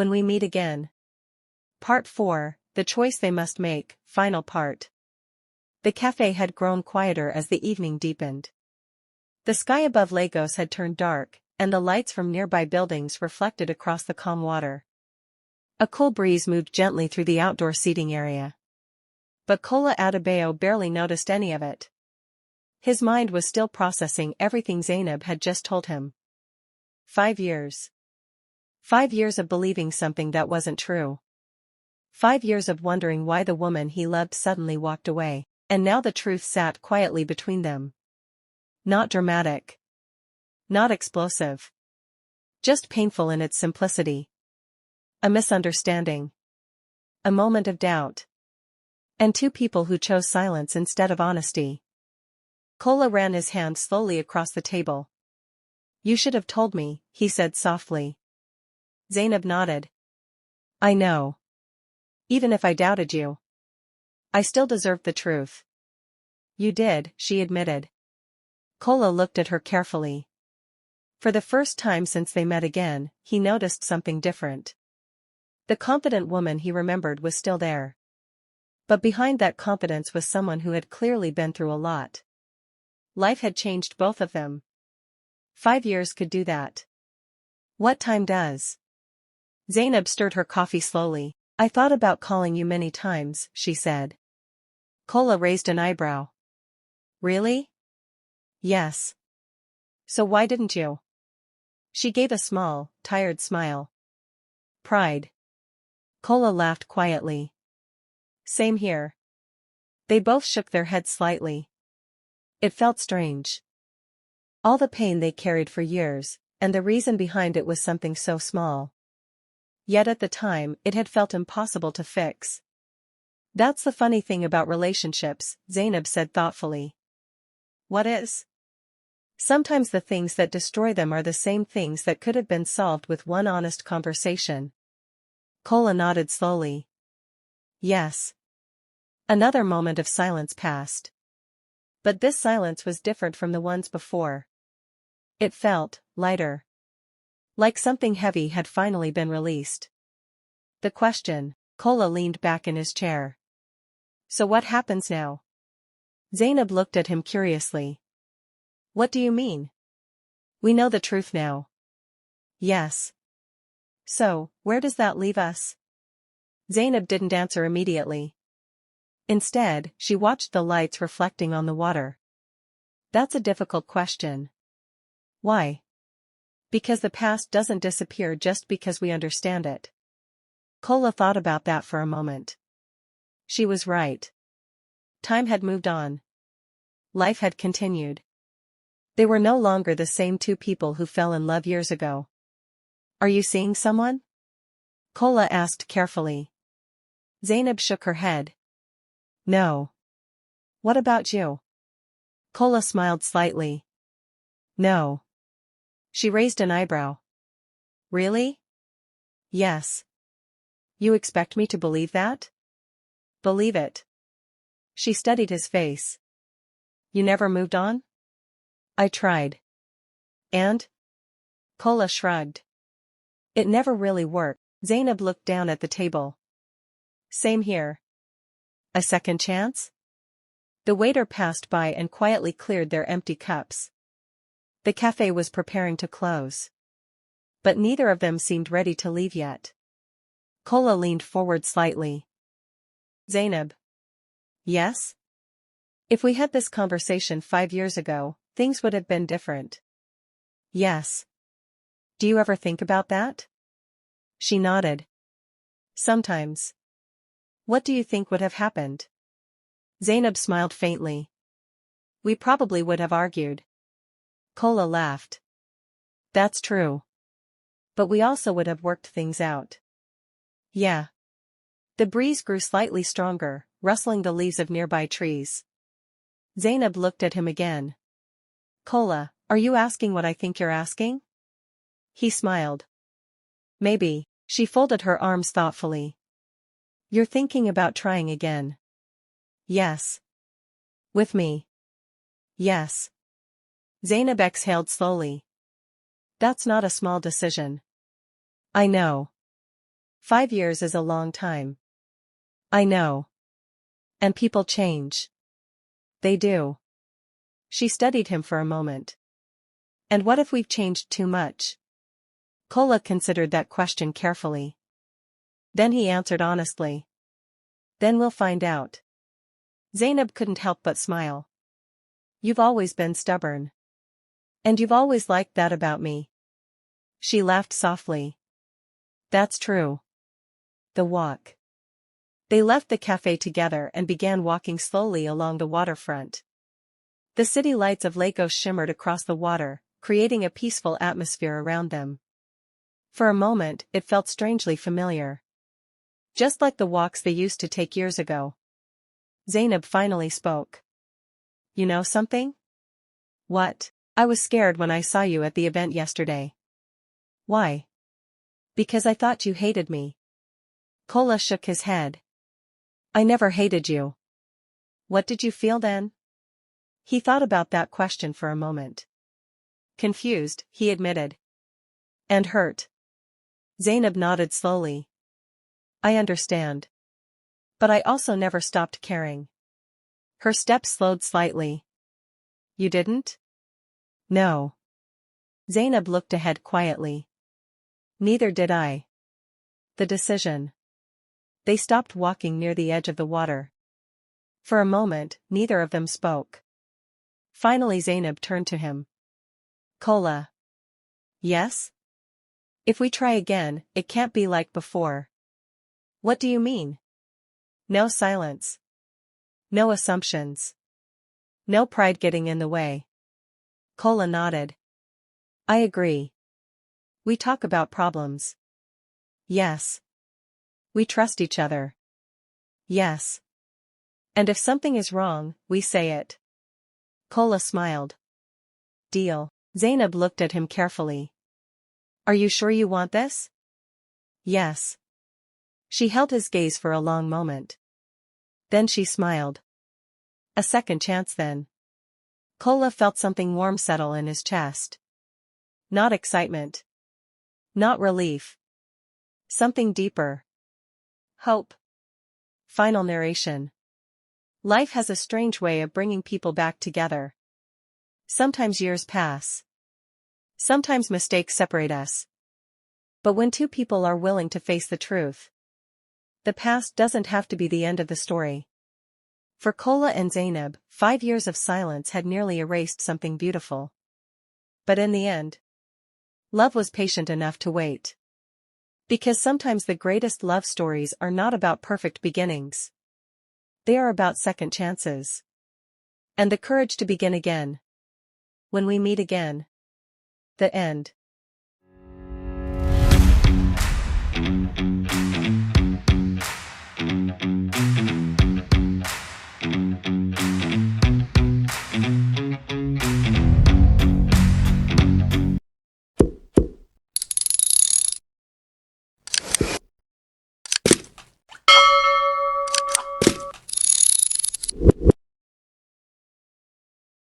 When we meet again. Part 4, The Choice They Must Make, Final Part. The cafe had grown quieter as the evening deepened. The sky above Lagos had turned dark, and the lights from nearby buildings reflected across the calm water. A cool breeze moved gently through the outdoor seating area. But Kola Adebayo barely noticed any of it. His mind was still processing everything Zainab had just told him. 5 years. 5 years of believing something that wasn't true. 5 years of wondering why the woman he loved suddenly walked away, and now the truth sat quietly between them. Not dramatic. Not explosive. Just painful in its simplicity. A misunderstanding. A moment of doubt. And two people who chose silence instead of honesty. Kola ran his hand slowly across the table. "You should have told me," he said softly. Zainab nodded. "I know. Even if I doubted you, I still deserved the truth." "You did," she admitted. Kola looked at her carefully. For the first time since they met again, he noticed something different. The confident woman he remembered was still there. But behind that confidence was someone who had clearly been through a lot. Life had changed both of them. 5 years could do that. "What time does?" Zainab stirred her coffee slowly. "I thought about calling you many times," she said. Kola raised an eyebrow. "Really?" "Yes." "So why didn't you?" She gave a small, tired smile. "Pride." Kola laughed quietly. "Same here." They both shook their heads slightly. It felt strange. All the pain they carried for years, and the reason behind it was something so small. Yet at the time, it had felt impossible to fix. "That's the funny thing about relationships," Zainab said thoughtfully. "What is?" "Sometimes the things that destroy them are the same things that could have been solved with one honest conversation." Kola nodded slowly. "Yes." Another moment of silence passed. But this silence was different from the ones before. It felt lighter. Like something heavy had finally been released. "The question." Kola leaned back in his chair. "So what happens now?" Zainab looked at him curiously. "What do you mean?" "We know the truth now." "Yes." "So, where does that leave us?" Zainab didn't answer immediately. Instead, she watched the lights reflecting on the water. "That's a difficult question." "Why?" "Because the past doesn't disappear just because we understand it." Kola thought about that for a moment. She was right. Time had moved on. Life had continued. They were no longer the same two people who fell in love years ago. "Are you seeing someone?" Kola asked carefully. Zainab shook her head. "No." "What about you?" Kola smiled slightly. "No." She raised an eyebrow. "Really?" "Yes." "You expect me to believe that?" "Believe it." She studied his face. "You never moved on?" "I tried." "And?" Kola shrugged. "It never really worked." Zainab looked down at the table. "Same here." "A second chance?" The waiter passed by and quietly cleared their empty cups. The cafe was preparing to close. But neither of them seemed ready to leave yet. Kola leaned forward slightly. "Zainab." "Yes?" "If we had this conversation 5 years ago, things would have been different." "Yes." "Do you ever think about that?" She nodded. "Sometimes." "What do you think would have happened?" Zainab smiled faintly. "We probably would have argued." Kola laughed. "That's true. But we also would have worked things out." "Yeah." The breeze grew slightly stronger, rustling the leaves of nearby trees. Zainab looked at him again. "Kola, are you asking what I think you're asking?" He smiled. "Maybe." She folded her arms thoughtfully. "You're thinking about trying again?" "Yes." "With me?" "Yes." Zainab exhaled slowly. "That's not a small decision." "I know." 5 years is a long time. I know. And people change. They do. She studied him for a moment. And what if we've changed too much? Kola considered that question carefully. Then he answered honestly. Then we'll find out. Zainab couldn't help but smile. You've always been stubborn. And you've always liked that about me. She laughed softly. That's true. The walk. They left the cafe together and began walking slowly along the waterfront. The city lights of Lagos shimmered across the water, creating a peaceful atmosphere around them. For a moment, it felt strangely familiar. Just like the walks they used to take years ago. Zainab finally spoke. You know something? What? I was scared when I saw you at the event yesterday. Why? Because I thought you hated me. Kola shook his head. I never hated you. What did you feel then? He thought about that question for a moment. Confused, he admitted. And hurt. Zainab nodded slowly. I understand. But I also never stopped caring. Her steps slowed slightly. You didn't? No. Zainab looked ahead quietly. Neither did I. The decision. They stopped walking near the edge of the water. For a moment, neither of them spoke. Finally Zainab turned to him. Kola. Yes? If we try again, it can't be like before. What do you mean? No silence. No assumptions. No pride getting in the way. Kola nodded. I agree. We talk about problems. Yes. We trust each other. Yes. And if something is wrong, we say it. Kola smiled. Deal. Zainab looked at him carefully. Are you sure you want this? Yes. She held his gaze for a long moment. Then she smiled. A second chance then. Kola felt something warm settle in his chest. Not excitement. Not relief. Something deeper. Hope. Final narration. Life has a strange way of bringing people back together. Sometimes years pass. Sometimes mistakes separate us. But when two people are willing to face the truth, the past doesn't have to be the end of the story. For Kola and Zainab, 5 years of silence had nearly erased something beautiful. But in the end, love was patient enough to wait. Because sometimes the greatest love stories are not about perfect beginnings. They are about second chances. And the courage to begin again. When we meet again. The end.